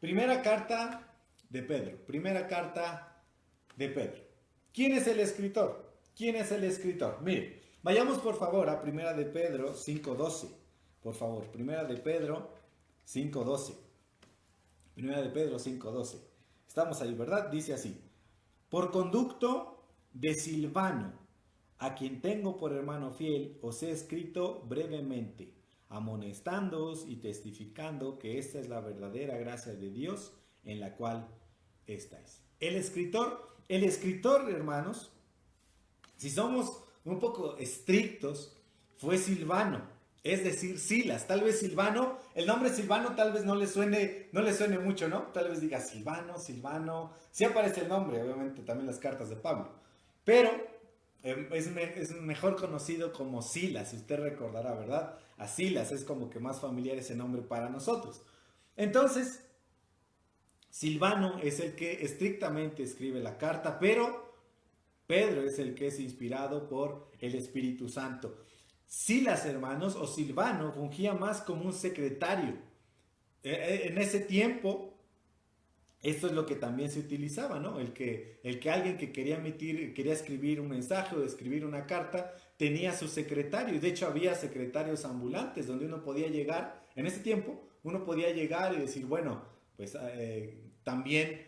Primera carta de Pedro. Primera carta de Pedro. ¿Quién es el escritor? ¿Quién es el escritor? Mire, vayamos por favor a Primera de Pedro 5:12. Por favor, Primera de Pedro 5:12. Primera de Pedro 5:12. Estamos ahí, ¿verdad? Dice así. Por conducto de Silvano, a quien tengo por hermano fiel, os he escrito brevemente, amonestándoos y testificando que esta es la verdadera gracia de Dios en la cual estáis. El escritor, hermanos, si somos un poco estrictos, fue Silvano, es decir, Silas. Tal vez Silvano, el nombre Silvano tal vez no le suene mucho, ¿no? Tal vez diga Silvano, Silvano. Sí aparece el nombre, obviamente, también las cartas de Pablo. Pero es mejor conocido como Silas, usted recordará, ¿verdad? A Silas es como que más familiar ese nombre para nosotros. Entonces, Silvano es el que estrictamente escribe la carta, pero Pedro es el que es inspirado por el Espíritu Santo. Silas, hermanos, o Silvano fungía más como un secretario. En ese tiempo, esto es lo que también se utilizaba, ¿no? El que alguien que quería emitir, quería escribir un mensaje o escribir una carta, tenía su secretario. Y de hecho había secretarios ambulantes donde uno podía llegar, en ese tiempo, uno podía llegar y decir, bueno, pues también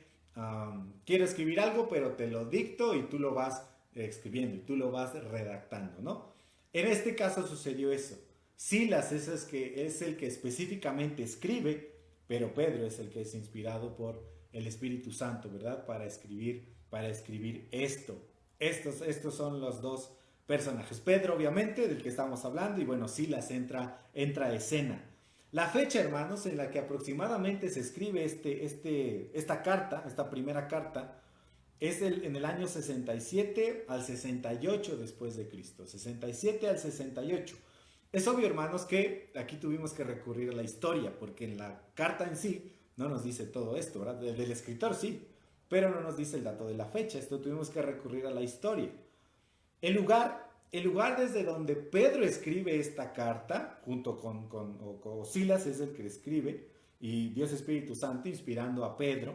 quiero escribir algo, pero te lo dicto y tú lo vas escribiendo y tú lo vas redactando, ¿no? En este caso sucedió eso. Silas es el que específicamente escribe, pero Pedro es el que es inspirado por el Espíritu Santo, ¿verdad? Para escribir esto. Estos son los dos personajes. Pedro, obviamente, del que estamos hablando, y bueno, Silas entra a escena. La fecha, hermanos, en la que aproximadamente se escribe esta carta, esta primera carta, es en el año 67 al 68 después de Cristo. 67 al 68. Es obvio, hermanos, que aquí tuvimos que recurrir a la historia, porque en la carta en sí no nos dice todo esto, ¿verdad? Del escritor sí, pero no nos dice el dato de la fecha. Esto tuvimos que recurrir a la historia. El lugar desde donde Pedro escribe esta carta, junto con Silas es el que escribe, y Dios Espíritu Santo inspirando a Pedro,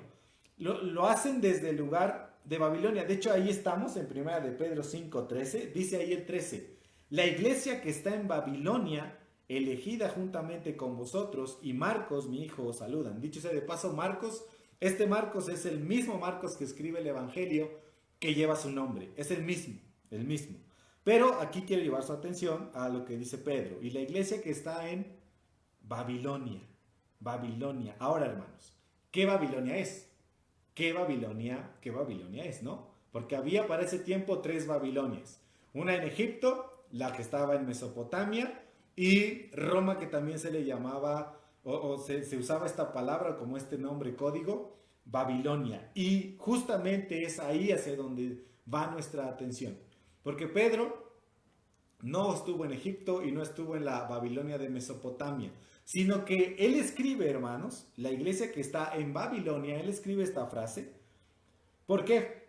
lo hacen desde el lugar de Babilonia. De hecho, ahí estamos en primera de Pedro 5:13, dice ahí el 13, la iglesia que está en Babilonia, elegida juntamente con vosotros, y Marcos, mi hijo, os saludan. Dicho sea de paso, este Marcos es el mismo Marcos que escribe el Evangelio que lleva su nombre, es el mismo, el mismo. Pero aquí quiero llevar su atención a lo que dice Pedro, y la iglesia que está en Babilonia, Babilonia. Ahora, hermanos, ¿qué Babilonia es? Qué Babilonia es, ¿no? Porque había para ese tiempo tres Babilonias. Una en Egipto, la que estaba en Mesopotamia, y Roma, que también se le llamaba, o se usaba esta palabra como este nombre código, Babilonia. Y justamente es ahí hacia donde va nuestra atención. Porque Pedro no estuvo en Egipto y no estuvo en la Babilonia de Mesopotamia, sino que él escribe, hermanos, la iglesia que está en Babilonia, él escribe esta frase. ¿Por qué?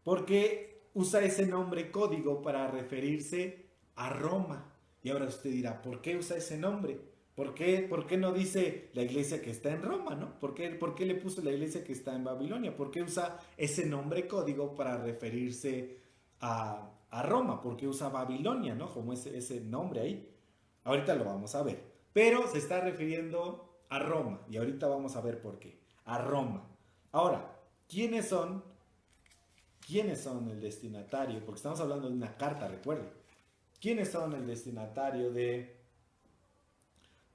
Porque usa ese nombre código para referirse a Roma. Y ahora usted dirá, ¿por qué usa ese nombre? ¿Por qué no dice la iglesia que está en Roma, no? ¿Por qué le puso la iglesia que está en Babilonia? ¿Por qué usa ese nombre código para referirse a Roma? ¿Por qué usa Babilonia, no? Como ese nombre ahí. Ahorita lo vamos a ver. Pero se está refiriendo a Roma. Y ahorita vamos a ver por qué. A Roma. Ahora, ¿quiénes son el destinatario? Porque estamos hablando de una carta, recuerden. ¿Quiénes son el destinatario de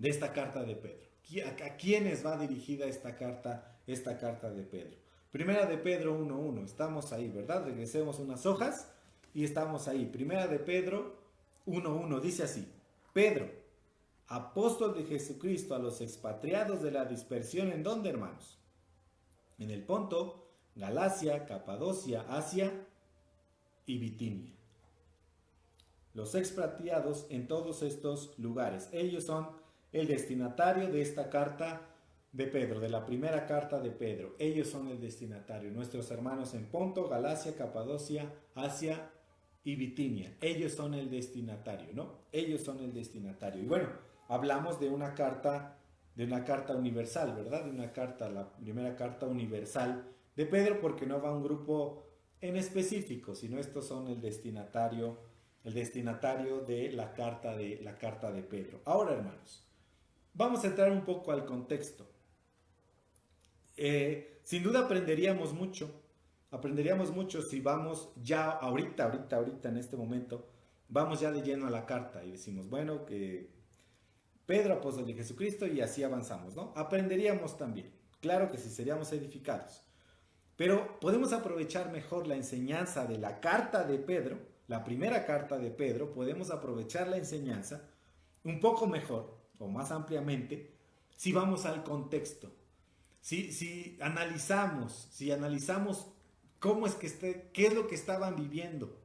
esta carta de Pedro? ¿A quiénes va dirigida esta carta de Pedro? Primera de Pedro 1:1. Estamos ahí, ¿verdad? Regresemos unas hojas y estamos ahí. Primera de Pedro 1:1. Dice así. Pedro, apóstol de Jesucristo a los expatriados de la dispersión, ¿en dónde, hermanos? En el Ponto, Galacia, Capadocia, Asia y Bitinia. Los expatriados en todos estos lugares. Ellos son el destinatario de esta carta de Pedro, de la primera carta de Pedro. Ellos son el destinatario. Nuestros hermanos en Ponto, Galacia, Capadocia, Asia y Bitinia. Ellos son el destinatario, ¿no? Ellos son el destinatario. Y bueno, hablamos de una carta de una carta universal, ¿verdad? De una carta, la primera carta universal de Pedro, porque no va a un grupo en específico, sino estos son el destinatario de la carta de Pedro. Ahora, hermanos, vamos a entrar un poco al contexto. Sin duda aprenderíamos mucho si vamos ya ahorita, en este momento, vamos ya de lleno a la carta y decimos, bueno, que Pedro, apóstol de Jesucristo, y así avanzamos, ¿no? Aprenderíamos también, claro que sí, seríamos edificados, pero podemos aprovechar mejor la enseñanza de la carta de Pedro, la primera carta de Pedro, podemos aprovechar la enseñanza un poco mejor o más ampliamente si vamos al contexto. Si analizamos cómo es que qué es lo que estaban viviendo,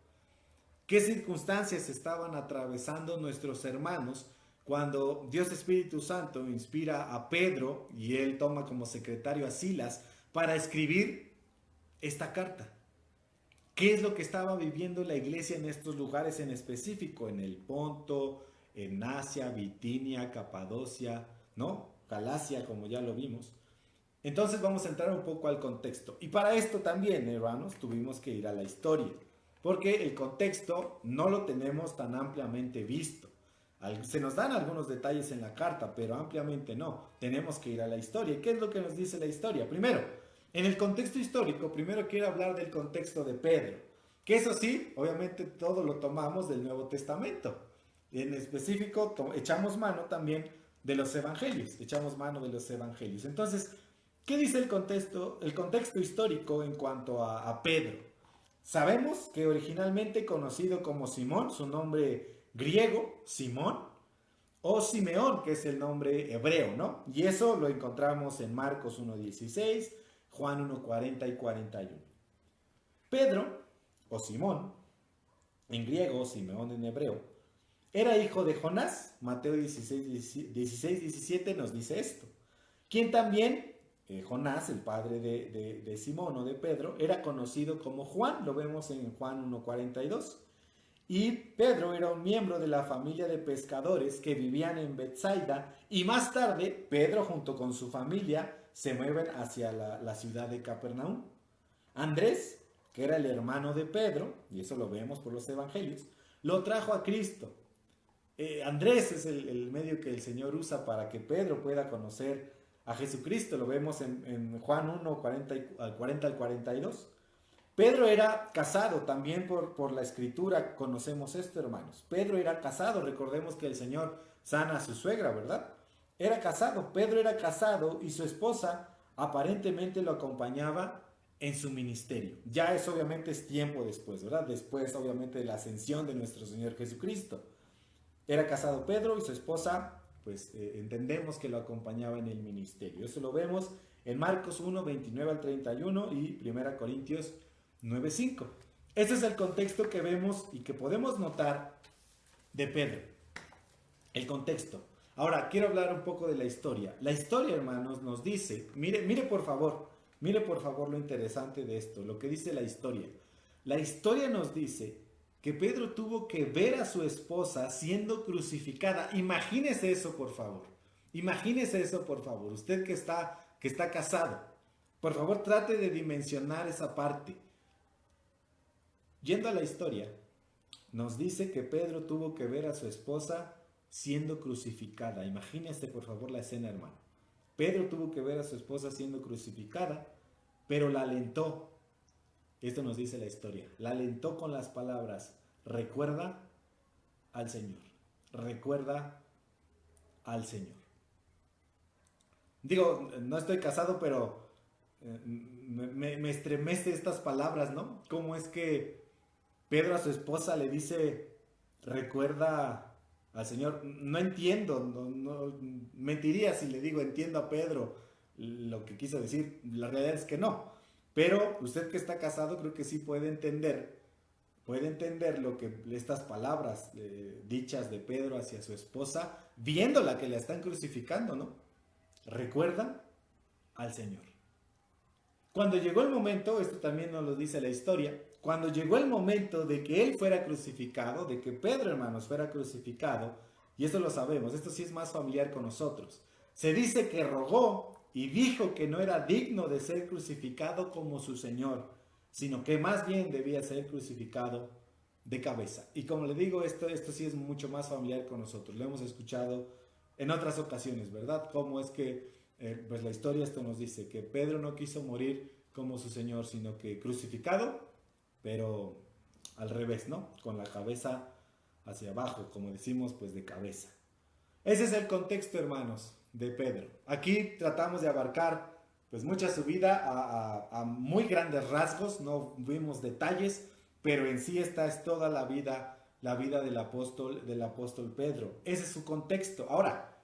qué circunstancias estaban atravesando nuestros hermanos cuando Dios Espíritu Santo inspira a Pedro y él toma como secretario a Silas para escribir esta carta. ¿Qué es lo que estaba viviendo la iglesia en estos lugares en específico? En el Ponto, en Asia, Bitinia, Capadocia, ¿no? Galacia, como ya lo vimos. Entonces vamos a entrar un poco al contexto. Y para esto también, hermanos, tuvimos que ir a la historia. Porque el contexto no lo tenemos tan ampliamente visto. Se nos dan algunos detalles en la carta, pero ampliamente no. Tenemos que ir a la historia. ¿Qué es lo que nos dice la historia? Primero, en el contexto histórico, primero quiero hablar del contexto de Pedro. Que eso sí, obviamente todo lo tomamos del Nuevo Testamento. En específico, echamos mano también de los evangelios. Entonces, ¿qué dice el contexto histórico en cuanto a Pedro? Sabemos que originalmente conocido como Simón, su nombre griego, Simón, o Simeón, que es el nombre hebreo, ¿no? Y eso lo encontramos en Marcos 1:16, Juan 1:40 y 41. Pedro, o Simón, en griego, Simeón en hebreo, era hijo de Jonás. Mateo 16:17 nos dice esto. Quien también, Jonás, el padre de Simón o de Pedro, era conocido como Juan, lo vemos en Juan 1:42. Y Pedro era un miembro de la familia de pescadores que vivían en Bethsaida, y más tarde Pedro junto con su familia se mueven hacia la ciudad de Capernaum. Andrés, que era el hermano de Pedro, y eso lo vemos por los evangelios, lo trajo a Cristo. Andrés es el medio que el Señor usa para que Pedro pueda conocer a Jesucristo, lo vemos en Juan 1, 40 al 42. Pedro era casado, también por la escritura conocemos esto, hermanos. Pedro era casado, recordemos que el Señor sana a su suegra, ¿verdad? Pedro era casado y su esposa aparentemente lo acompañaba en su ministerio. Ya eso obviamente es tiempo después, ¿verdad? Después obviamente de la ascensión de nuestro Señor Jesucristo. Era casado Pedro y su esposa, pues entendemos que lo acompañaba en el ministerio. Eso lo vemos en Marcos 1, 29 al 31 y 1 Corintios 9:5. Este es el contexto que vemos y que podemos notar de Pedro. El contexto. Ahora, quiero hablar un poco de la historia. La historia, hermanos, nos dice, mire por favor lo interesante de esto, lo que dice la historia. La historia nos dice que Pedro tuvo que ver a su esposa siendo crucificada. Imagínese eso, por favor. Usted que está casado. Por favor, trate de dimensionar esa parte. Yendo a la historia, nos dice que Pedro tuvo que ver a su esposa siendo crucificada. Imagínese por favor la escena, hermano. Pedro tuvo que ver a su esposa siendo crucificada, pero la alentó. Esto nos dice la historia. La alentó con las palabras: recuerda al Señor. Recuerda al Señor. Digo, no estoy casado, pero me estremece estas palabras, ¿no? ¿Cómo es que Pedro a su esposa le dice, recuerda al Señor? No entiendo, no, mentiría si le digo entiendo a Pedro lo que quiso decir. La realidad es que no. Pero usted que está casado creo que sí puede entender lo que estas palabras dichas de Pedro hacia su esposa, viéndola que la están crucificando, ¿no? Recuerda al Señor. Cuando llegó el momento, esto también nos lo dice la historia, cuando llegó el momento de que él fuera crucificado, de que Pedro, hermanos, fuera crucificado, y esto lo sabemos, esto sí es más familiar con nosotros, Se dice que rogó y dijo que no era digno de ser crucificado como su Señor, sino que más bien debía ser crucificado de cabeza. Y como le digo, esto sí es mucho más familiar con nosotros. Lo hemos escuchado en otras ocasiones, ¿verdad? Cómo es que, pues la historia esto nos dice que Pedro no quiso morir como su Señor, sino que crucificado, pero al revés, ¿no? Con la cabeza hacia abajo, como decimos, pues de cabeza. Ese es el contexto, hermanos, de Pedro. Aquí tratamos de abarcar pues mucha su vida a muy grandes rasgos, no vimos detalles, pero en sí esta es toda la vida del apóstol Pedro. Ese es su contexto. Ahora,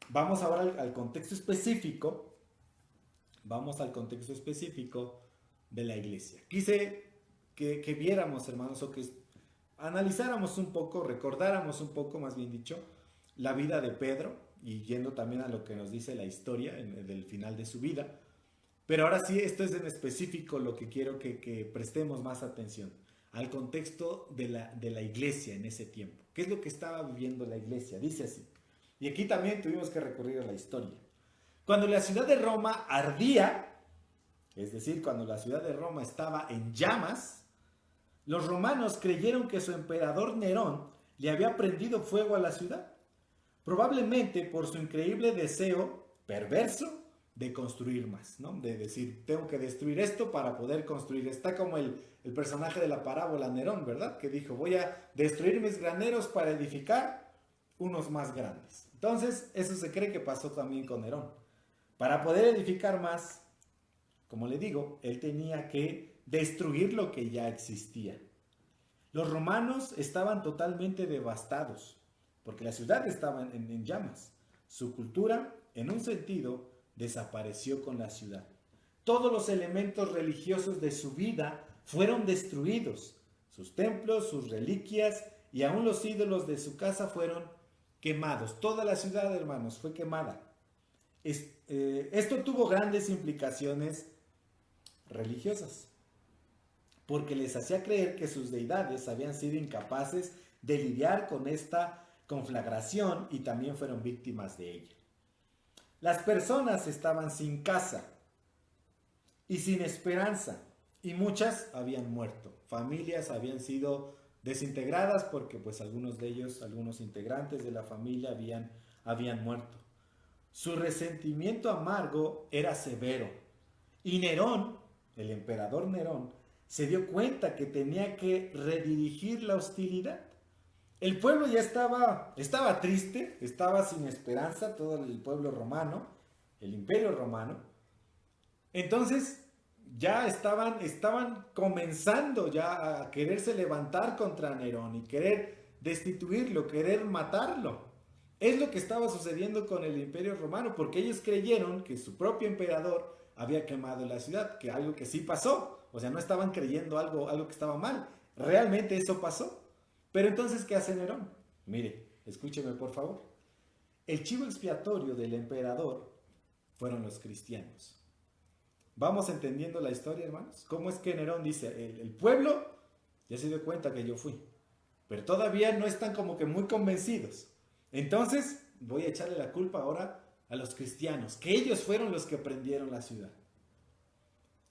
vamos ahora al contexto específico, vamos al contexto específico de la iglesia. Quise que viéramos, hermanos, o que analizáramos un poco, recordáramos un poco, más bien dicho, la vida de Pedro, y yendo también a lo que nos dice la historia del final de su vida. Pero ahora sí, esto es en específico lo que quiero que prestemos más atención, al contexto de la iglesia en ese tiempo. ¿Qué es lo que estaba viviendo la iglesia? Dice así. Y aquí también tuvimos que recurrir a la historia. Cuando la ciudad de Roma ardía, es decir, cuando la ciudad de Roma estaba en llamas, los romanos creyeron que su emperador Nerón le había prendido fuego a la ciudad, probablemente por su increíble deseo perverso de construir más, ¿no? De decir, tengo que destruir esto para poder construir. Está como el personaje de la parábola Nerón, ¿verdad? Que dijo, voy a destruir mis graneros para edificar unos más grandes. Entonces, eso se cree que pasó también con Nerón. Para poder edificar más, como le digo, él tenía que destruir lo que ya existía. Los romanos estaban totalmente devastados, porque la ciudad estaba en llamas. Su cultura, en un sentido, desapareció con la ciudad. Todos los elementos religiosos de su vida fueron destruidos. Sus templos, sus reliquias y aún los ídolos de su casa fueron quemados. Toda la ciudad, hermanos, fue quemada. Esto tuvo grandes implicaciones religiosas, porque les hacía creer que sus deidades habían sido incapaces de lidiar con esta conflagración y también fueron víctimas de ella. Las personas estaban sin casa y sin esperanza, y muchas habían muerto. Familias habían sido desintegradas porque pues algunos de ellos, algunos integrantes de la familia habían muerto. Su resentimiento amargo era severo, y Nerón, el emperador Nerón, se dio cuenta que tenía que redirigir la hostilidad. El pueblo ya estaba triste, estaba sin esperanza, todo el pueblo romano, el imperio romano. Entonces ya estaban comenzando ya a quererse levantar contra Nerón y querer destituirlo, querer matarlo. Es lo que estaba sucediendo con el imperio romano, porque ellos creyeron que su propio emperador había quemado la ciudad, que algo que sí pasó. O sea, no estaban creyendo algo que estaba mal. Realmente eso pasó. Pero entonces, ¿qué hace Nerón? Mire, escúcheme por favor. El chivo expiatorio del emperador fueron los cristianos. ¿Vamos entendiendo la historia, hermanos? ¿Cómo es que Nerón dice, el pueblo ya se dio cuenta que yo fui, pero todavía no están como que muy convencidos? Entonces, voy a echarle la culpa ahora a los cristianos, que ellos fueron los que prendieron la ciudad.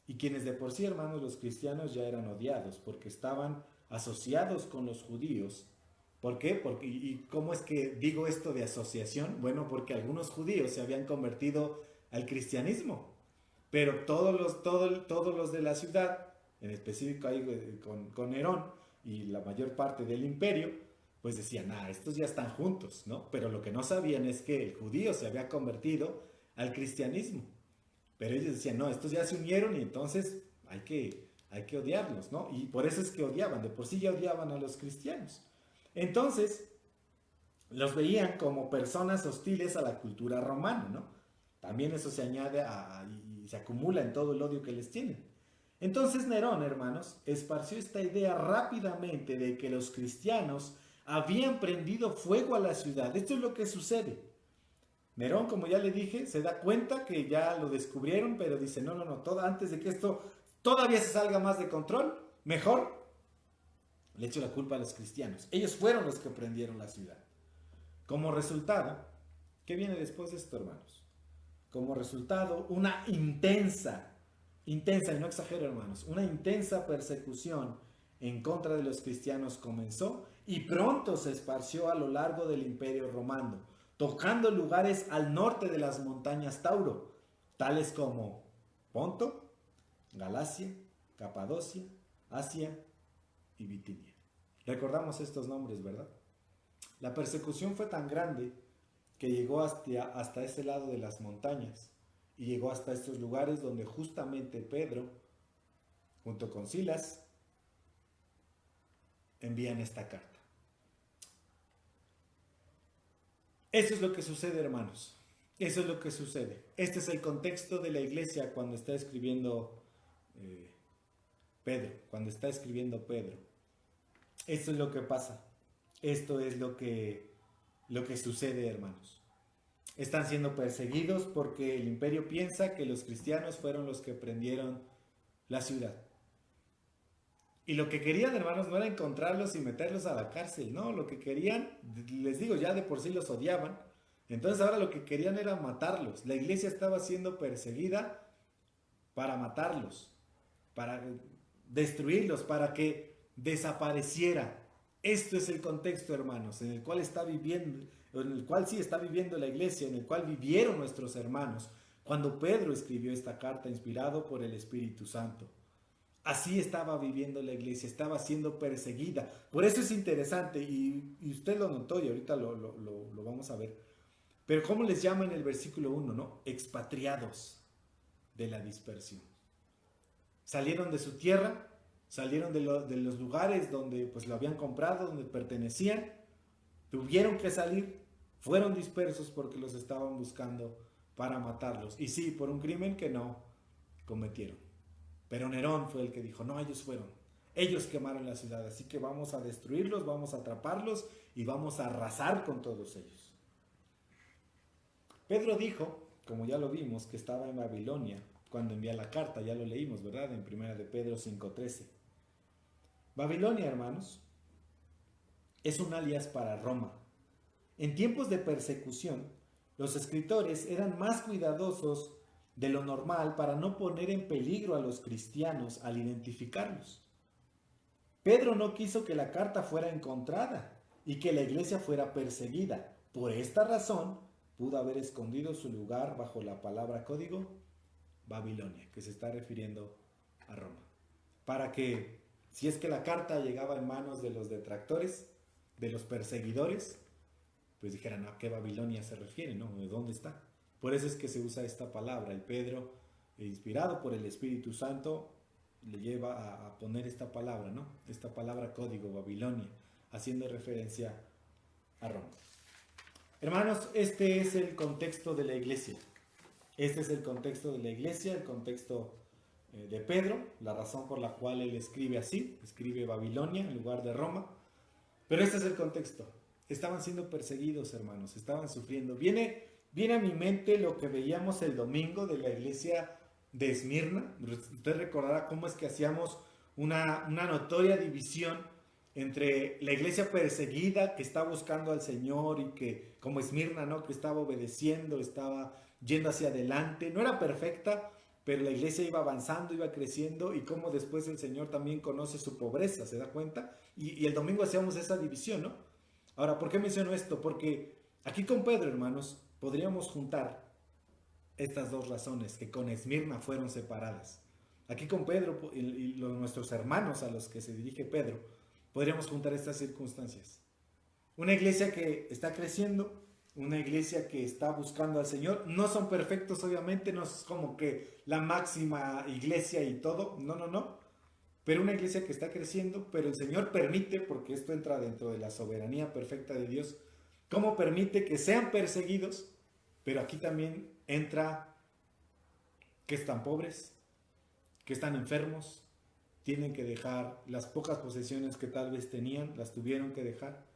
Y quienes de por sí, hermanos, los cristianos ya eran odiados porque estaban asociados con los judíos. ¿Por qué? ¿Y cómo es que digo esto de asociación? Bueno, porque algunos judíos se habían convertido al cristianismo, pero todos los de la ciudad, en específico ahí con Nerón y la mayor parte del imperio, pues decían, estos ya están juntos, ¿no? Pero lo que no sabían es que el judío se había convertido al cristianismo. Pero ellos decían, no, estos ya se unieron y entonces hay que odiarlos, ¿no? Y por eso es que odiaban, de por sí ya odiaban a los cristianos. Entonces, los veían como personas hostiles a la cultura romana, ¿no? También eso se añade y se acumula en todo el odio que les tienen. Entonces Nerón, hermanos, esparció esta idea rápidamente de que los cristianos habían prendido fuego a la ciudad. Esto es lo que sucede. Nerón, como ya le dije, se da cuenta que ya lo descubrieron, pero dice, no, antes de que esto todavía se salga más de control, mejor le echo la culpa a los cristianos. Ellos fueron los que prendieron la ciudad. Como resultado, ¿Qué viene después de esto, hermanos? Como resultado, una intensa, y no exagero, hermanos, una intensa persecución en contra de los cristianos comenzó y pronto se esparció a lo largo del Imperio Romano, tocando lugares al norte de las montañas Tauro, tales como Ponto, Galacia, Capadocia, Asia y Bitinia. Recordamos estos nombres, ¿verdad? La persecución fue tan grande que llegó hasta ese lado de las montañas y llegó hasta estos lugares donde justamente Pedro, junto con Silas, envían esta carta. Eso es lo que sucede, hermanos. Eso es lo que sucede. Este es el contexto de la iglesia cuando está escribiendo Pedro. Cuando está escribiendo Pedro. Esto es lo que pasa. Esto es lo que sucede, hermanos. Están siendo perseguidos porque el imperio piensa que los cristianos fueron los que prendieron la ciudad. Y lo que querían, hermanos, no era encontrarlos y meterlos a la cárcel, no, lo que querían, les digo, ya de por sí los odiaban, entonces ahora lo que querían era matarlos. La iglesia estaba siendo perseguida para matarlos, para destruirlos, para que desapareciera. Esto es el contexto, hermanos, en el cual está viviendo, en el cual sí está viviendo la iglesia, en el cual vivieron nuestros hermanos, cuando Pedro escribió esta carta inspirado por el Espíritu Santo. Así estaba viviendo la iglesia, estaba siendo perseguida. Por eso es interesante, y usted lo notó y ahorita lo vamos a ver. Pero ¿cómo les llama en el versículo 1, no? Expatriados de la dispersión. Salieron de su tierra, salieron de los lugares donde pues lo habían comprado, donde pertenecían, tuvieron que salir, fueron dispersos porque los estaban buscando para matarlos. Y sí, por un crimen que no cometieron. Pero Nerón fue el que dijo, no, ellos fueron. Ellos quemaron la ciudad, así que vamos a destruirlos, vamos a atraparlos y vamos a arrasar con todos ellos. Pedro dijo, como ya lo vimos, que estaba en Babilonia cuando envía la carta, ya lo leímos, ¿verdad? En 1 de Pedro 5:13. Babilonia, hermanos, es un alias para Roma. En tiempos de persecución, los escritores eran más cuidadosos de lo normal para no poner en peligro a los cristianos al identificarlos. Pedro no quiso que la carta fuera encontrada y que la iglesia fuera perseguida. Por esta razón, pudo haber escondido su lugar bajo la palabra código Babilonia, que se está refiriendo a Roma. Para que, si es que la carta llegaba en manos de los detractores, de los perseguidores, pues dijeran, ¿a qué Babilonia se refiere? ¿No? ¿De dónde está? Por eso es que se usa esta palabra. Y Pedro, inspirado por el Espíritu Santo, le lleva a poner esta palabra, ¿no? Esta palabra código, Babilonia, haciendo referencia a Roma. Hermanos, este es el contexto de la iglesia. Este es el contexto de la iglesia, el contexto de Pedro, la razón por la cual él escribe así, escribe Babilonia en lugar de Roma. Pero este es el contexto. Estaban siendo perseguidos, hermanos, estaban sufriendo. Viene a mi mente lo que veíamos el domingo de la iglesia de Esmirna. Usted recordará cómo es que hacíamos una notoria división entre la iglesia perseguida que está buscando al Señor y que, como Esmirna, ¿no? Que estaba obedeciendo, estaba yendo hacia adelante. No era perfecta, pero la iglesia iba avanzando, iba creciendo, y cómo después el Señor también conoce su pobreza, ¿se da cuenta? Y el domingo hacíamos esa división, ¿no? Ahora, ¿por qué menciono esto? Porque aquí con Pedro, hermanos, podríamos juntar estas dos razones que con Esmirna fueron separadas. Aquí con Pedro y nuestros hermanos a los que se dirige Pedro, podríamos juntar estas circunstancias. Una iglesia que está creciendo, una iglesia que está buscando al Señor. No son perfectos, obviamente, no es como que la máxima iglesia y todo, no. Pero una iglesia que está creciendo, pero el Señor permite, porque esto entra dentro de la soberanía perfecta de Dios, cómo permite que sean perseguidos, pero aquí también entra que están pobres, que están enfermos, tienen que dejar las pocas posesiones que tal vez tenían, las tuvieron que dejar,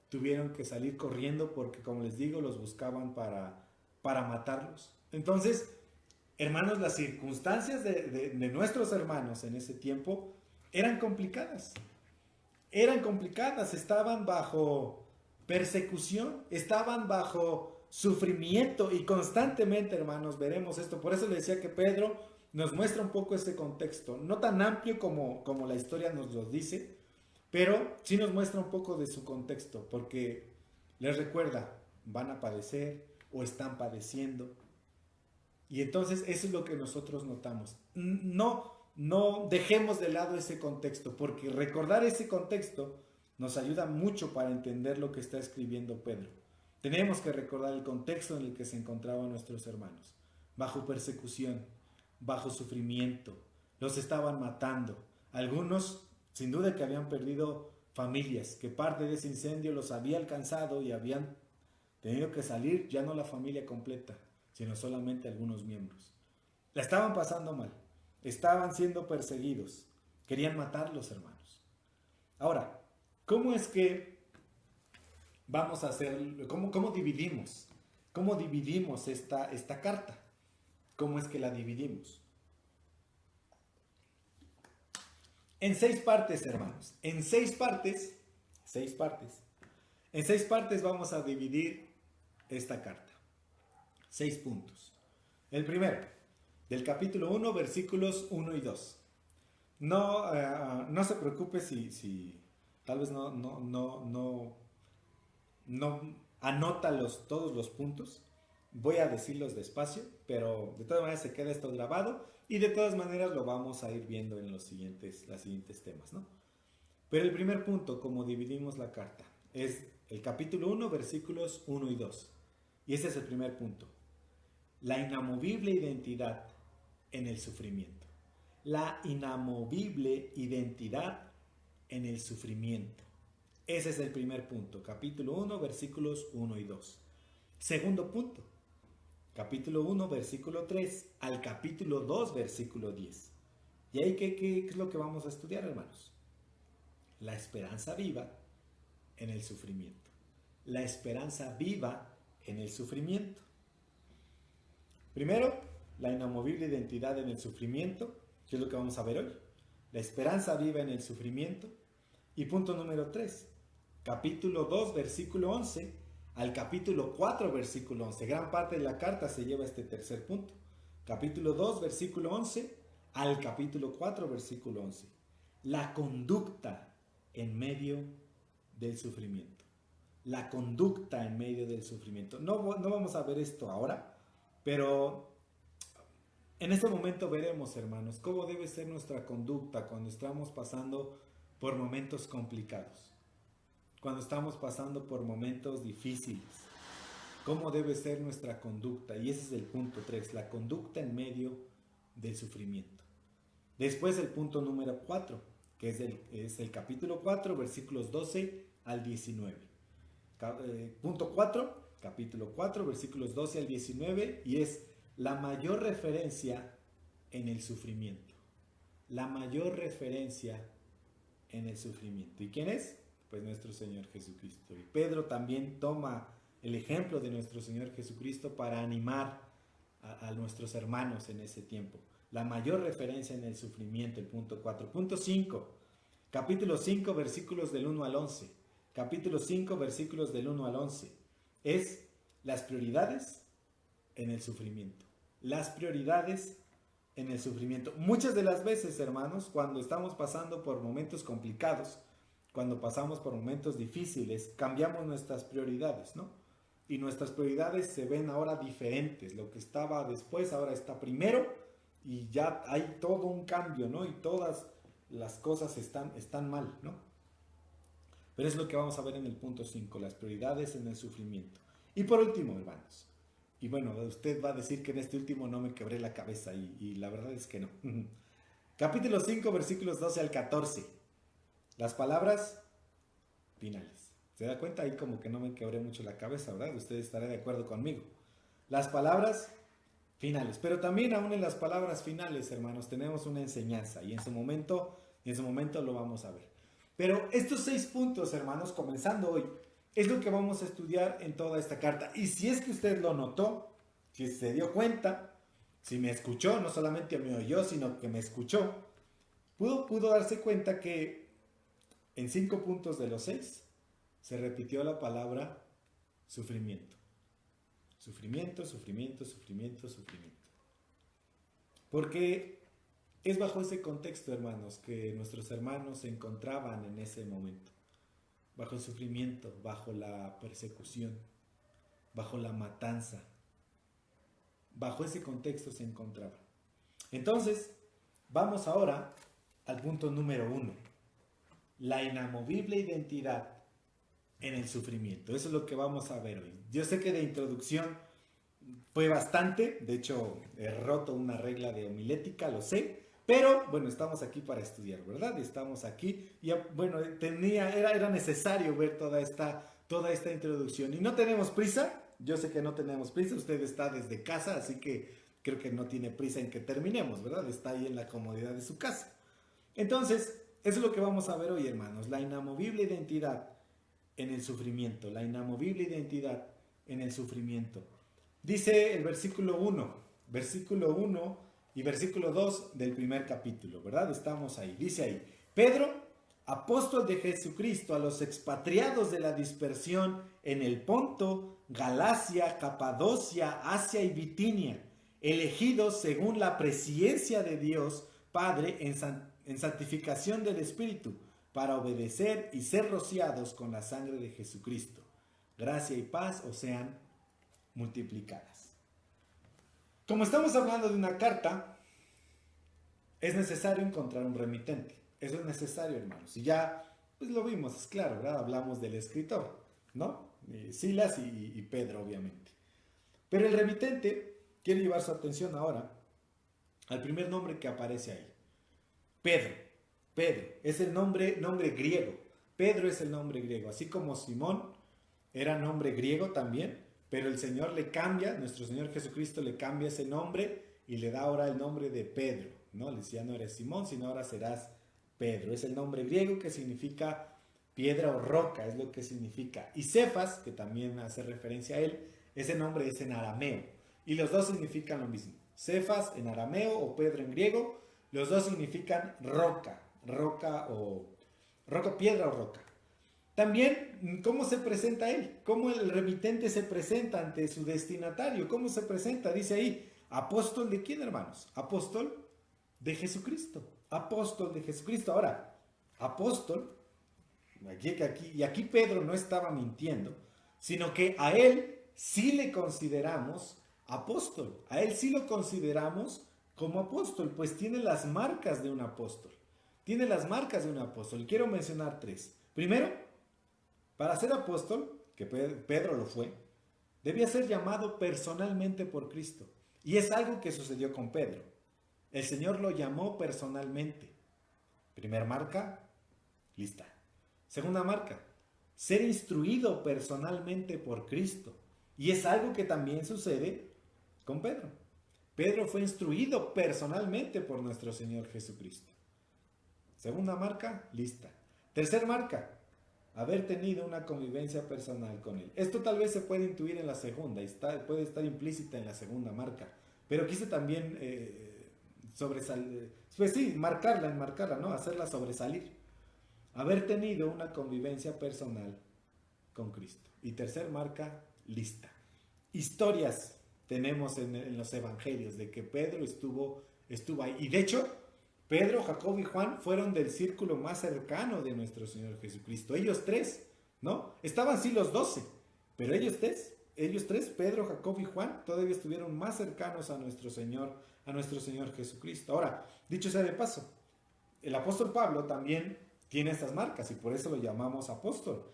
tuvieron que salir corriendo porque, como les digo, los buscaban para matarlos. Entonces, hermanos, las circunstancias de nuestros hermanos en ese tiempo eran complicadas, estaban bajo persecución, estaban bajo sufrimiento y constantemente, hermanos, veremos esto. Por eso le decía que Pedro nos muestra un poco ese contexto, no tan amplio como la historia nos lo dice, pero sí nos muestra un poco de su contexto, porque les recuerda, van a padecer o están padeciendo. Y entonces eso es lo que nosotros notamos. No dejemos de lado ese contexto, porque recordar ese contexto nos ayuda mucho para entender lo que está escribiendo Pedro. Tenemos que recordar el contexto en el que se encontraban nuestros hermanos, bajo persecución, bajo sufrimiento, los estaban matando. Algunos, sin duda que habían perdido familias, que parte de ese incendio los había alcanzado y habían tenido que salir, ya no la familia completa, sino solamente algunos miembros. La estaban pasando mal, estaban siendo perseguidos, querían matarlos, hermanos. Ahora, ¿cómo es que vamos a hacer, cómo dividimos? ¿Cómo dividimos esta carta? ¿Cómo es que la dividimos? En 6 partes, hermanos. En 6 partes, 6 partes. En 6 partes vamos a dividir esta carta. 6 puntos. El primero, del capítulo 1, versículos 1 y 2. No se preocupe si tal vez no anota todos los puntos. Voy a decirlos despacio, pero de todas maneras se queda esto grabado y de todas maneras lo vamos a ir viendo en los siguientes temas, ¿no? Pero el primer punto, como dividimos la carta, es el capítulo 1, versículos 1 y 2. Y ese es el primer punto. La inamovible identidad en el sufrimiento. La inamovible identidad en el sufrimiento. Ese es el primer punto, capítulo 1, versículos 1 y 2. Segundo punto, capítulo 1, versículo 3 al capítulo 2, versículo 10. ¿Y ahí qué es lo que vamos a estudiar, hermanos? La esperanza viva en el sufrimiento. La esperanza viva en el sufrimiento. Primero, la inamovible identidad en el sufrimiento, que es lo que vamos a ver hoy. La esperanza viva en el sufrimiento. Y punto número 3, capítulo 2, versículo 11 al capítulo 4, versículo 11. Gran parte de la carta se lleva a este tercer punto. Capítulo 2, versículo 11 al capítulo 4, versículo 11. La conducta en medio del sufrimiento. La conducta en medio del sufrimiento. No vamos a ver esto ahora, pero en este momento veremos, hermanos, cómo debe ser nuestra conducta cuando estamos pasando por momentos complicados, cuando estamos pasando por momentos difíciles. ¿Cómo debe ser nuestra conducta? Y ese es el punto 3, la conducta en medio del sufrimiento. Después el punto número 4, que es el capítulo 4, versículos 12 al 19. Punto 4, capítulo 4, versículos 12 al 19, y es la mayor referencia en el sufrimiento. La mayor referencia en el sufrimiento. ¿Y quién es? Pues nuestro Señor Jesucristo. Y Pedro también toma el ejemplo de nuestro Señor Jesucristo para animar a nuestros hermanos en ese tiempo. La mayor referencia en el sufrimiento, el punto 4. Punto 5, capítulo 5, versículos del 1 al 11. Capítulo 5, versículos del 1 al 11. Es las prioridades en el sufrimiento. Las prioridades en el sufrimiento. Muchas de las veces, hermanos, cuando estamos pasando por momentos complicados, cuando pasamos por momentos difíciles, cambiamos nuestras prioridades, ¿no? Y nuestras prioridades se ven ahora diferentes. Lo que estaba después ahora está primero y ya hay todo un cambio, ¿no? Y todas las cosas están mal, ¿no? Pero es lo que vamos a ver en el punto 5, las prioridades en el sufrimiento. Y por último, hermanos, y bueno, usted va a decir que en este último no me quebré la cabeza y la verdad es que no. Capítulo 5, versículos 12 al 14. Las palabras finales. ¿Se da cuenta? Ahí como que no me quebré mucho la cabeza, ¿verdad? Usted estará de acuerdo conmigo. Las palabras finales. Pero también aún en las palabras finales, hermanos, tenemos una enseñanza y en su momento lo vamos a ver. Pero estos 6 puntos, hermanos, comenzando hoy, es lo que vamos a estudiar en toda esta carta. Y si es que usted lo notó, si se dio cuenta, si me escuchó, no solamente me oyó, sino que me escuchó, pudo darse cuenta que en 5 puntos de los 6 se repitió la palabra sufrimiento. Sufrimiento, sufrimiento, sufrimiento, sufrimiento. Porque es bajo ese contexto, hermanos, que nuestros hermanos se encontraban en ese momento. Bajo el sufrimiento, bajo la persecución, bajo la matanza. Bajo ese contexto se encontraban. Entonces, vamos ahora al punto número 1. La inamovible identidad en el sufrimiento. Eso es lo que vamos a ver hoy. Yo sé que de introducción fue bastante, de hecho he roto una regla de homilética, lo sé, pero bueno, estamos aquí para estudiar, ¿verdad? Estamos aquí, y bueno, era necesario ver toda esta introducción. Y no tenemos prisa, yo sé que no tenemos prisa, usted está desde casa, así que creo que no tiene prisa en que terminemos, ¿verdad? Está ahí en la comodidad de su casa. Entonces, eso es lo que vamos a ver hoy, hermanos, la inamovible identidad en el sufrimiento, la inamovible identidad en el sufrimiento. Dice el versículo 1 y versículo 2 del primer capítulo, ¿verdad? Estamos ahí, dice ahí, Pedro, apóstol de Jesucristo a los expatriados de la dispersión en el Ponto, Galacia, Capadocia, Asia y Bitinia, elegidos según la presciencia de Dios Padre en santificación del Espíritu, para obedecer y ser rociados con la sangre de Jesucristo. Gracia y paz os sean multiplicadas. Como estamos hablando de una carta, es necesario encontrar un remitente. Eso es necesario, hermanos. Y ya, pues lo vimos, es claro, ¿verdad? Hablamos del escritor, ¿no? Silas y Pedro, obviamente. Pero el remitente, quiero llevar su atención ahora al primer nombre que aparece ahí. Pedro. Pedro es el nombre griego. Pedro es el nombre griego. Así como Simón era nombre griego también, pero el Señor le cambia, nuestro Señor Jesucristo le cambia ese nombre y le da ahora el nombre de Pedro, ¿no? Le decía, no eres Simón, sino ahora serás Pedro. Es el nombre griego que significa piedra o roca, es lo que significa. Y Cefas, que también hace referencia a él, ese nombre es en arameo. Y los dos significan lo mismo. Cefas en arameo o Pedro en griego, los dos significan roca, piedra o roca. También, ¿cómo se presenta él? ¿Cómo el remitente se presenta ante su destinatario? ¿Cómo se presenta? Dice ahí, apóstol de quién, hermanos? Apóstol de Jesucristo. Apóstol de Jesucristo. Ahora, apóstol, aquí Pedro no estaba mintiendo, sino que a él sí le consideramos apóstol. A él sí lo consideramos como apóstol, pues tiene las marcas de un apóstol. Tiene las marcas de un apóstol. Quiero mencionar 3. Primero, para ser apóstol, que Pedro lo fue, debía ser llamado personalmente por Cristo. Y es algo que sucedió con Pedro. El Señor lo llamó personalmente. Primera marca, lista. Segunda marca, ser instruido personalmente por Cristo. Y es algo que también sucede con Pedro. Pedro fue instruido personalmente por nuestro Señor Jesucristo. Segunda marca, lista. Tercer marca, haber tenido una convivencia personal con Él. Esto tal vez se puede intuir en la segunda, puede estar implícita en la segunda marca, pero quise también enmarcarla, ¿no? Hacerla sobresalir. Haber tenido una convivencia personal con Cristo. Y tercer marca, lista. Historias tenemos en los evangelios de que Pedro estuvo ahí. Y de hecho, Pedro, Jacobo y Juan fueron del círculo más cercano de nuestro Señor Jesucristo. Ellos 3, ¿no? Estaban sí los 12, pero ellos tres, Pedro, Jacobo y Juan, todavía estuvieron más cercanos a nuestro Señor Jesucristo. Ahora, dicho sea de paso, el apóstol Pablo también tiene estas marcas y por eso lo llamamos apóstol.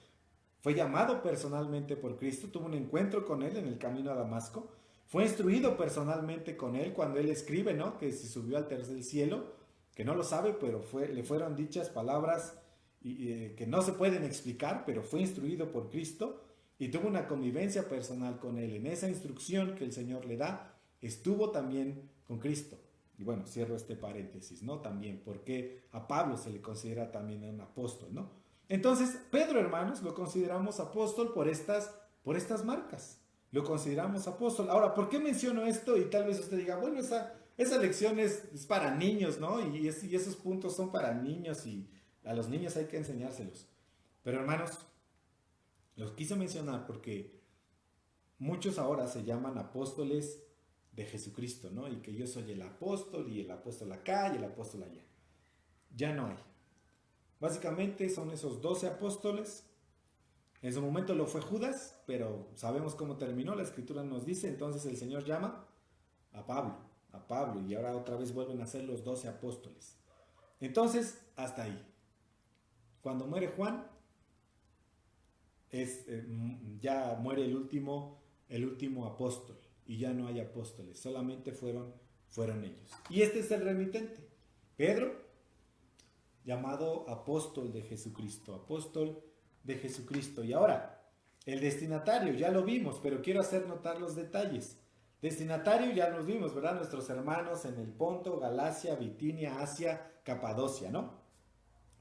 Fue llamado personalmente por Cristo, tuvo un encuentro con Él en el camino a Damasco, fue instruido personalmente con Él cuando Él escribe, ¿no? Que se subió al tercer cielo, que no lo sabe, pero le fueron dichas palabras que no se pueden explicar, pero fue instruido por Cristo y tuvo una convivencia personal con Él. En esa instrucción que el Señor le da, estuvo también con Cristo. Y bueno, cierro este paréntesis, ¿no? También, porque a Pablo se le considera también un apóstol, ¿no? Entonces, Pedro, hermanos, lo consideramos apóstol por estas marcas. Lo consideramos apóstol. Ahora, ¿por qué menciono esto? Y tal vez usted diga, bueno, esa lección es para niños, ¿no? Y esos puntos son para niños y a los niños hay que enseñárselos. Pero hermanos, los quise mencionar porque muchos ahora se llaman apóstoles de Jesucristo, ¿no? Y que yo soy el apóstol y el apóstol acá y el apóstol allá. Ya no hay. Básicamente son esos 12 apóstoles. En su momento lo fue Judas, pero sabemos cómo terminó, la escritura nos dice, entonces el Señor llama a Pablo, y ahora otra vez vuelven a ser los 12 apóstoles. Entonces, hasta ahí. Cuando muere Juan, ya muere el último apóstol, y ya no hay apóstoles, solamente fueron ellos. Y este es el remitente, Pedro, llamado apóstol de Jesucristo, apóstol de Jesucristo. Y ahora, el destinatario, ya lo vimos, pero quiero hacer notar los detalles. Destinatario ya los vimos, ¿verdad? Nuestros hermanos en el Ponto, Galacia, Bitinia, Asia, Capadocia, ¿no?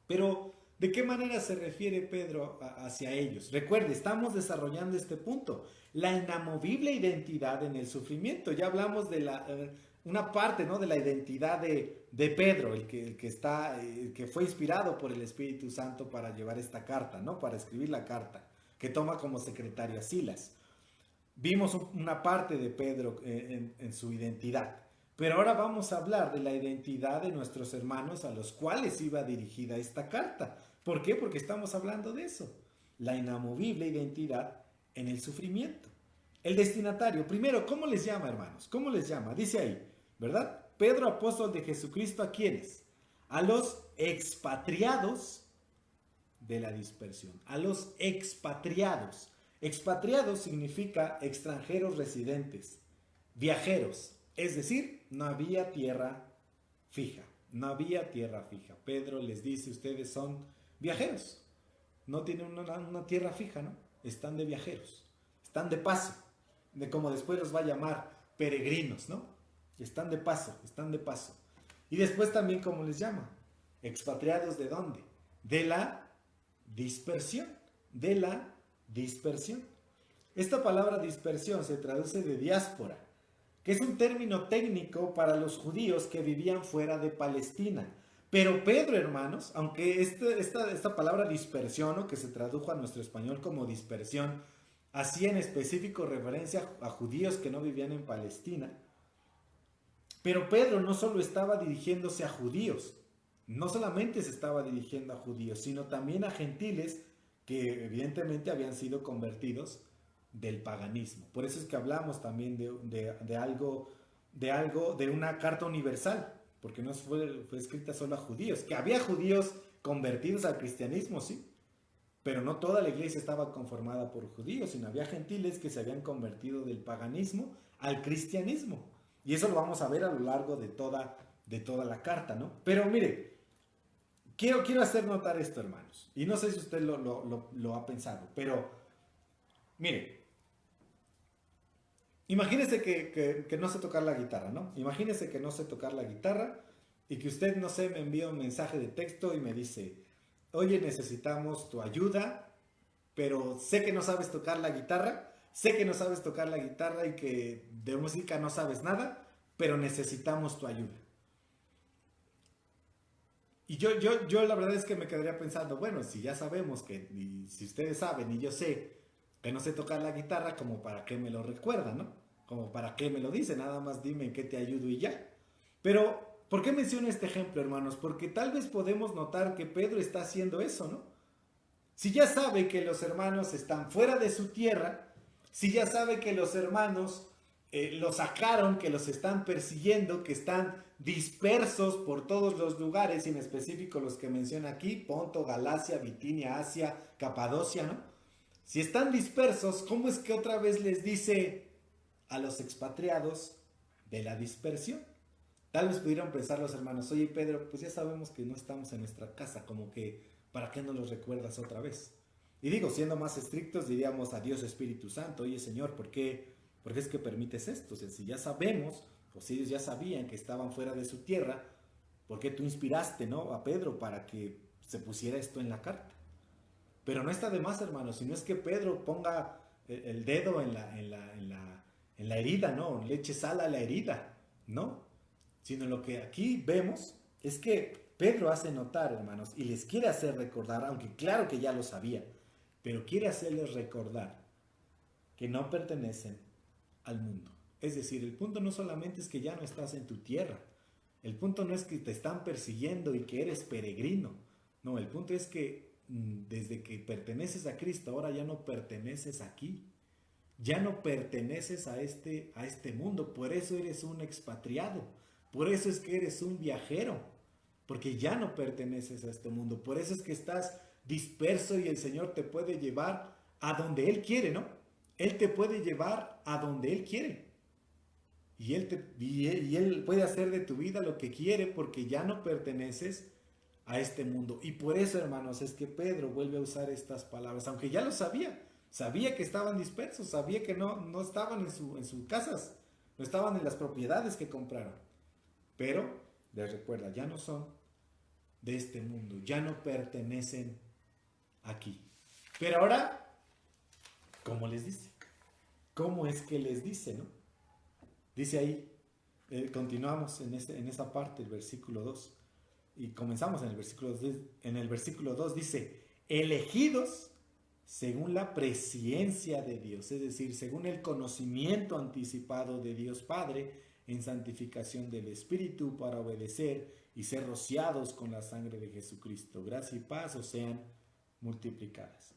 Pero, ¿de qué manera se refiere Pedro hacia ellos? Recuerde, estamos desarrollando este punto, la inamovible identidad en el sufrimiento. Ya hablamos de una parte, ¿no?, de la identidad de Pedro, el que fue inspirado por el Espíritu Santo para llevar esta carta, ¿no?, para escribir la carta, que toma como secretario a Silas. Vimos una parte de Pedro en su identidad, pero ahora vamos a hablar de la identidad de nuestros hermanos a los cuales iba dirigida esta carta. ¿Por qué? Porque estamos hablando de eso, la inamovible identidad en el sufrimiento. El destinatario, primero, ¿cómo les llama, hermanos? ¿Cómo les llama? Dice ahí, ¿verdad? Pedro, apóstol de Jesucristo, ¿a quiénes? A los expatriados de la dispersión, a los expatriados. Expatriados significa extranjeros residentes, viajeros, es decir, no había tierra fija, no había tierra fija. Pedro les dice, ustedes son viajeros, no tienen una tierra fija, ¿no? Están de viajeros, están de paso, de como después los va a llamar peregrinos, ¿no? Están de paso, están de paso. Y después también, ¿cómo les llama? Expatriados, ¿de dónde? De la dispersión, de la dispersión. Esta palabra dispersión se traduce de diáspora, que es un término técnico para los judíos que vivían fuera de Palestina. Pero Pedro, hermanos, aunque esta palabra dispersión, o que se tradujo a nuestro español como dispersión, hacía en específico referencia a judíos que no vivían en Palestina, pero Pedro no solo estaba dirigiéndose a judíos, no solamente se estaba dirigiendo a judíos, sino también a gentiles que evidentemente habían sido convertidos del paganismo. Por eso es que hablamos también de una carta universal, porque no fue escrita solo a judíos, que había judíos convertidos al cristianismo, sí, pero no toda la iglesia estaba conformada por judíos, sino había gentiles que se habían convertido del paganismo al cristianismo. Y eso lo vamos a ver a lo largo de toda la carta, ¿no? Pero mire, quiero hacer notar esto, hermanos, y no sé si usted lo ha pensado, pero mire, imagínese que no sé tocar la guitarra, ¿no? Imagínese que no sé tocar la guitarra y que usted, no sé, me envía un mensaje de texto y me dice, oye, necesitamos tu ayuda, pero sé que no sabes tocar la guitarra, sé que no sabes tocar la guitarra y que de música no sabes nada, pero necesitamos tu ayuda. Y yo la verdad es que me quedaría pensando, bueno, si ya sabemos y si ustedes saben y yo sé que no sé tocar la guitarra, como para qué me lo recuerdan, ¿no? Como para qué me lo dicen, nada más dime en qué te ayudo y ya. Pero, ¿por qué menciono este ejemplo, hermanos? Porque tal vez podemos notar que Pedro está haciendo eso, ¿no? Si ya sabe que los hermanos están fuera de su tierra, si ya sabe que los hermanos los sacaron, que los están persiguiendo, que están dispersos por todos los lugares, y en específico los que menciona aquí, Ponto, Galacia, Bitinia, Asia, Capadocia, ¿no? Si están dispersos, ¿cómo es que otra vez les dice a los expatriados de la dispersión? Tal vez pudieran pensar los hermanos, oye Pedro, pues ya sabemos que no estamos en nuestra casa, como que, ¿para qué no los recuerdas otra vez? Y digo, siendo más estrictos, diríamos a Dios Espíritu Santo, oye Señor, ¿por qué es que permites esto? O sea, si ya sabemos, o si ellos ya sabían que estaban fuera de su tierra, ¿por qué tú inspiraste, ¿no?, a Pedro para que se pusiera esto en la carta? Pero no está de más, hermanos, si no es que Pedro ponga el dedo en la herida, ¿no? Le eche sal a la herida, ¿no? Sino lo que aquí vemos es que Pedro hace notar, hermanos, y les quiere hacer recordar, aunque claro que ya lo sabía, pero quiere hacerles recordar que no pertenecen al mundo. Es decir, el punto no solamente es que ya no estás en tu tierra, el punto no es que te están persiguiendo y que eres peregrino, no, el punto es que desde que perteneces a Cristo ahora ya no perteneces aquí, ya no perteneces a este mundo, por eso eres un expatriado, por eso es que eres un viajero, porque ya no perteneces a este mundo, por eso es que estás disperso y el Señor te puede llevar a donde Él quiere, ¿no? Él te puede llevar a donde Él quiere. Y él puede hacer de tu vida lo que quiere porque ya no perteneces a este mundo. Y por eso, hermanos, es que Pedro vuelve a usar estas palabras, aunque ya lo sabía. Sabía que estaban dispersos, sabía que no estaban en sus casas, no estaban en las propiedades que compraron. Pero les recuerda, ya no son de este mundo, ya no pertenecen aquí. Pero ahora, ¿cómo les dice? ¿Cómo es que les dice, no? Dice ahí, continuamos en esa parte, el versículo 2, y comenzamos en el versículo 2, en el versículo 2 dice, elegidos según la presciencia de Dios, es decir, según el conocimiento anticipado de Dios Padre, en santificación del Espíritu para obedecer y ser rociados con la sangre de Jesucristo. Gracia y paz os sean multiplicadas.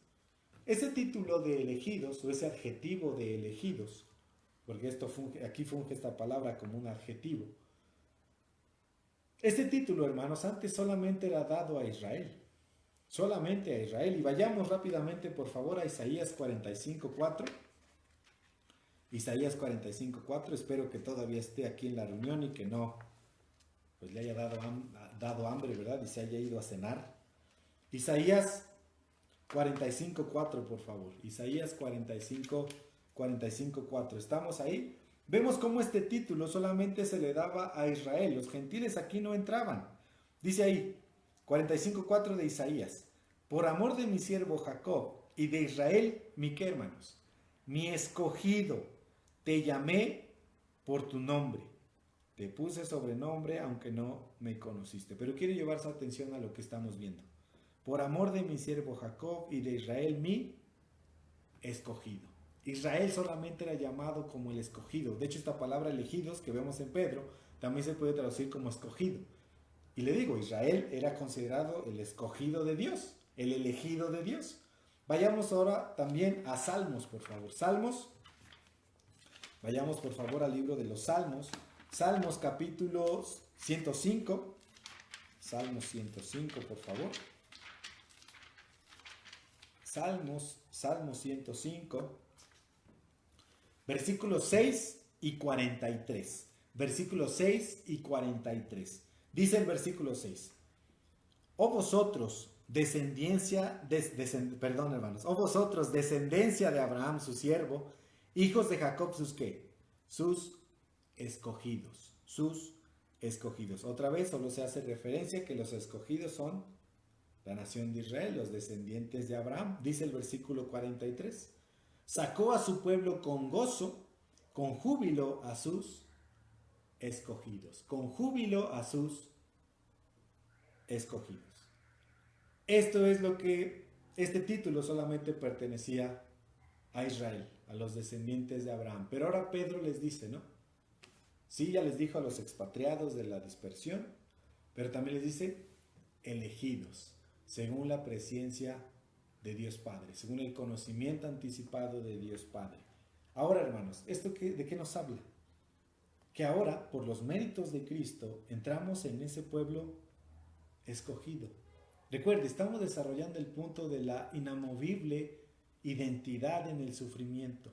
Ese título de elegidos, o ese adjetivo de elegidos, porque aquí funge esta palabra como un adjetivo. Este título, hermanos, antes solamente era dado a Israel, solamente a Israel. Y vayamos rápidamente, por favor, a Isaías 45:4. Isaías 45:4, espero que todavía esté aquí en la reunión y que no, pues le haya dado hambre, ¿verdad? Y se haya ido a cenar. Isaías 45:4, por favor. Isaías 45:4. ¿Estamos ahí? Vemos cómo este título solamente se le daba a Israel. Los gentiles aquí no entraban. Dice ahí, 45:4 de Isaías. Por amor de mi siervo Jacob y de Israel, mi qué, hermanos, mi escogido, te llamé por tu nombre. Te puse sobrenombre aunque no me conociste. Pero quiero llevar su atención a lo que estamos viendo. Por amor de mi siervo Jacob y de Israel, mi escogido. Israel solamente era llamado como el escogido. De hecho, esta palabra elegidos que vemos en Pedro también se puede traducir como escogido. Y le digo, Israel era considerado el escogido de Dios, el elegido de Dios. Vayamos ahora también a Salmos, por favor. Salmos, vayamos por favor al libro de los Salmos. Salmos capítulo 105. Salmos 105, por favor. Salmos 105, versículos 6 y 43. Versículos 6 y 43. Dice el versículo 6. Oh vosotros, hermanos, oh vosotros, descendencia de Abraham, su siervo, hijos de Jacob, sus qué? Sus escogidos, sus escogidos. Otra vez solo se hace referencia que los escogidos son la nación de Israel, los descendientes de Abraham. Dice el versículo 43. Sacó a su pueblo con gozo, con júbilo a sus escogidos. Con júbilo a sus escogidos. Esto es lo que este título solamente pertenecía a Israel, a los descendientes de Abraham. Pero ahora Pedro les dice, ¿no? Sí, ya les dijo a los expatriados de la dispersión, pero también les dice elegidos, según la presciencia de Dios Padre, según el conocimiento anticipado de Dios Padre. Ahora, hermanos, ¿de qué nos habla? Que ahora, por los méritos de Cristo, entramos en ese pueblo escogido. Recuerde, estamos desarrollando el punto de la inamovible identidad en el sufrimiento.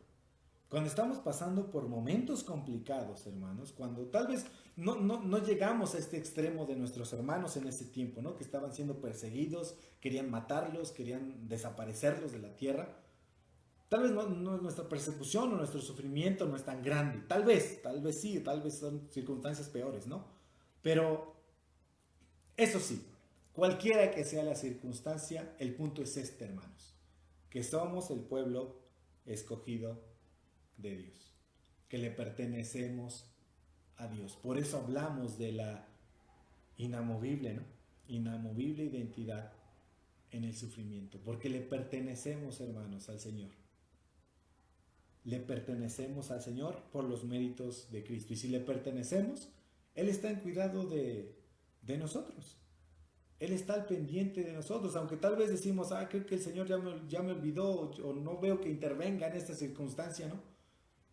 Cuando estamos pasando por momentos complicados, hermanos, cuando tal vez no llegamos a este extremo de nuestros hermanos en ese tiempo, ¿no? Que estaban siendo perseguidos, querían matarlos, querían desaparecerlos de la tierra. Tal vez nuestra persecución o nuestro sufrimiento no es tan grande. Tal vez sí, tal vez son circunstancias peores, ¿no? Pero eso sí, cualquiera que sea la circunstancia, el punto es este, hermanos, que somos el pueblo escogido de Dios, que le pertenecemos a Dios. Por eso hablamos de la inamovible, ¿no? Inamovible identidad en el sufrimiento, porque le pertenecemos, hermanos, al Señor. le pertenecemos al Señor por los méritos de Cristo. Y si le pertenecemos, Él está en cuidado de nosotros. Él está al pendiente de nosotros, aunque tal vez decimos, creo que el Señor ya me olvidó, o no veo que intervenga en esta circunstancia, ¿no?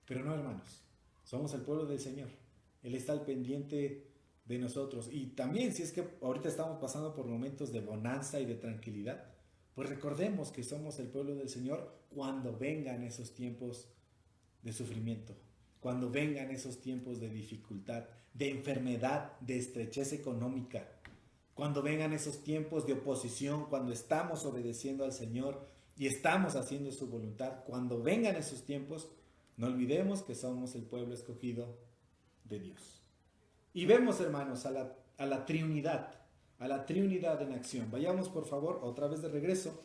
Pero no, hermanos, somos el pueblo del Señor. Él está al pendiente de nosotros. Y también, si es que ahorita estamos pasando por momentos de bonanza y de tranquilidad, pues recordemos que somos el pueblo del Señor cuando vengan esos tiempos de sufrimiento, cuando vengan esos tiempos de dificultad, de enfermedad, de estrechez económica, cuando vengan esos tiempos de oposición, cuando estamos obedeciendo al Señor y estamos haciendo su voluntad, cuando vengan esos tiempos, no olvidemos que somos el pueblo escogido de Dios. Y vemos, hermanos, a la Trinidad en acción. Vayamos, por favor, otra vez de regreso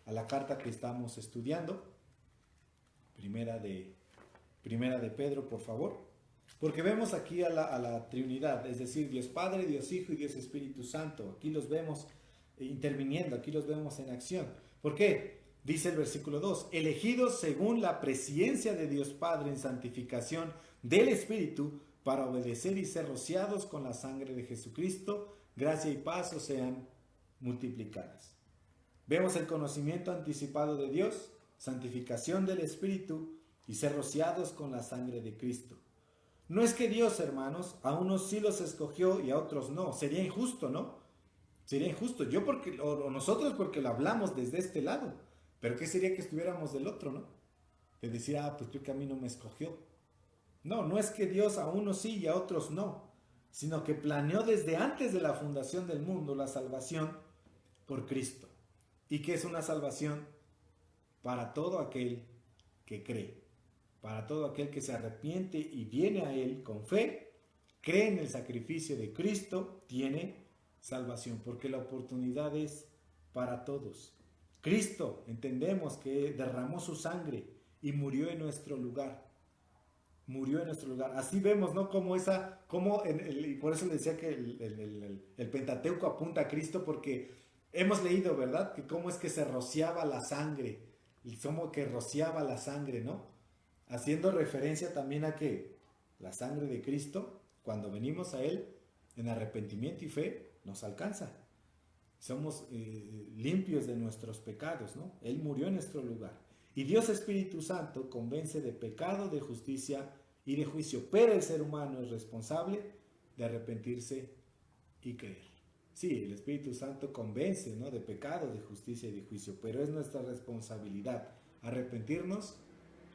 a la carta que estamos estudiando, primera de Pedro, por favor. Porque vemos aquí a la Trinidad, es decir, Dios Padre, Dios Hijo y Dios Espíritu Santo. Aquí los vemos interviniendo, aquí los vemos en acción. ¿Por qué? Dice el versículo 2, elegidos según la presciencia de Dios Padre en santificación del Espíritu, para obedecer y ser rociados con la sangre de Jesucristo, gracia y paz os sean multiplicadas. Vemos el conocimiento anticipado de Dios, santificación del Espíritu y ser rociados con la sangre de Cristo. No es que Dios, hermanos, a unos sí los escogió y a otros no. Sería injusto, ¿no? Sería injusto. O nosotros porque lo hablamos desde este lado. Pero ¿qué sería que estuviéramos del otro, no? De decir, pues creo que a mí no me escogió. No, no es que Dios a unos sí y a otros no, sino que planeó desde antes de la fundación del mundo la salvación por Cristo. ¿Y qué es una salvación? Para todo aquel que cree, para todo aquel que se arrepiente y viene a Él con fe, cree en el sacrificio de Cristo, tiene salvación, porque la oportunidad es para todos. Cristo, entendemos que derramó su sangre y murió en nuestro lugar. Murió en nuestro lugar. Así vemos, ¿no? Y por eso le decía que el Pentateuco apunta a Cristo, porque hemos leído, ¿verdad? Que cómo es que se rociaba la sangre, y cómo que rociaba la sangre, ¿no? Haciendo referencia también a que la sangre de Cristo, cuando venimos a Él en arrepentimiento y fe, nos alcanza. Somos limpios de nuestros pecados, ¿no? Él murió en nuestro lugar. Y Dios Espíritu Santo convence de pecado, de justicia y de juicio. Pero el ser humano es responsable de arrepentirse y creer. Sí, el Espíritu Santo convence, ¿no? De pecado, de justicia y de juicio. Pero es nuestra responsabilidad arrepentirnos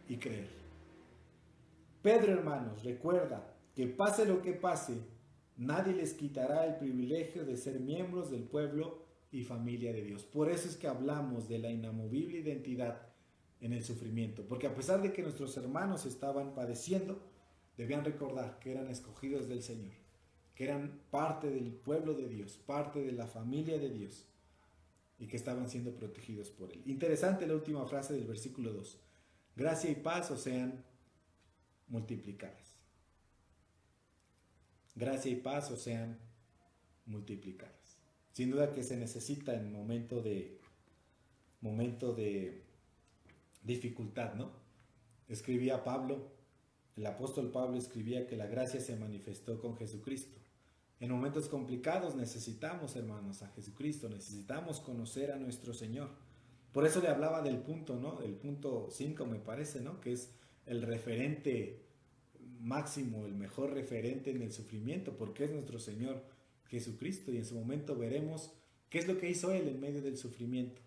y creer. Pedro, hermanos, recuerda que pase lo que pase, nadie les quitará el privilegio de ser miembros del pueblo y familia de Dios. Por eso es que hablamos de la inamovible identidad en el sufrimiento, porque a pesar de que nuestros hermanos estaban padeciendo, debían recordar que eran escogidos del Señor, que eran parte del pueblo de Dios, parte de la familia de Dios, y que estaban siendo protegidos por Él. Interesante la última frase del versículo 2. Gracia y paz os sean multiplicadas. Gracia y paz os sean multiplicadas. Sin duda que se necesita en momento de dificultad, ¿no? Escribía Pablo, el apóstol Pablo escribía que la gracia se manifestó con Jesucristo. En momentos complicados necesitamos, hermanos, a Jesucristo, necesitamos conocer a nuestro Señor. Por eso le hablaba del punto, ¿no? El punto 5 me parece, ¿no? Que es el referente máximo, el mejor referente en el sufrimiento, porque es nuestro Señor Jesucristo, y en su momento veremos qué es lo que hizo Él en medio del sufrimiento.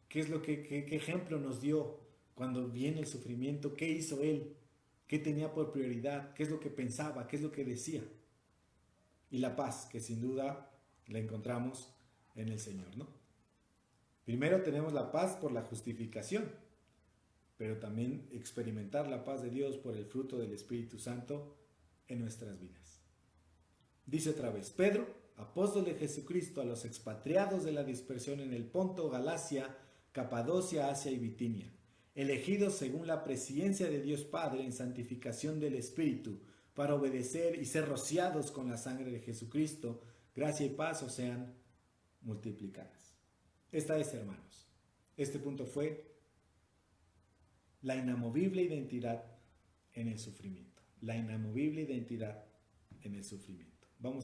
¿Qué ejemplo nos dio cuando viene el sufrimiento? ¿Qué hizo Él? ¿Qué tenía por prioridad? ¿Qué es lo que pensaba? ¿Qué es lo que decía? Y la paz, que sin duda la encontramos en el Señor, ¿no? Primero tenemos la paz por la justificación, pero también experimentar la paz de Dios por el fruto del Espíritu Santo en nuestras vidas. Dice otra vez, Pedro, apóstol de Jesucristo, a los expatriados de la dispersión en el Ponto, Galacia, Capadocia, Asia y Bitinia, elegidos según la presciencia de Dios Padre en santificación del Espíritu, para obedecer y ser rociados con la sangre de Jesucristo, gracia y paz os sean multiplicadas. Esta es, hermanos, este punto fue la inamovible identidad en el sufrimiento. La inamovible identidad en el sufrimiento.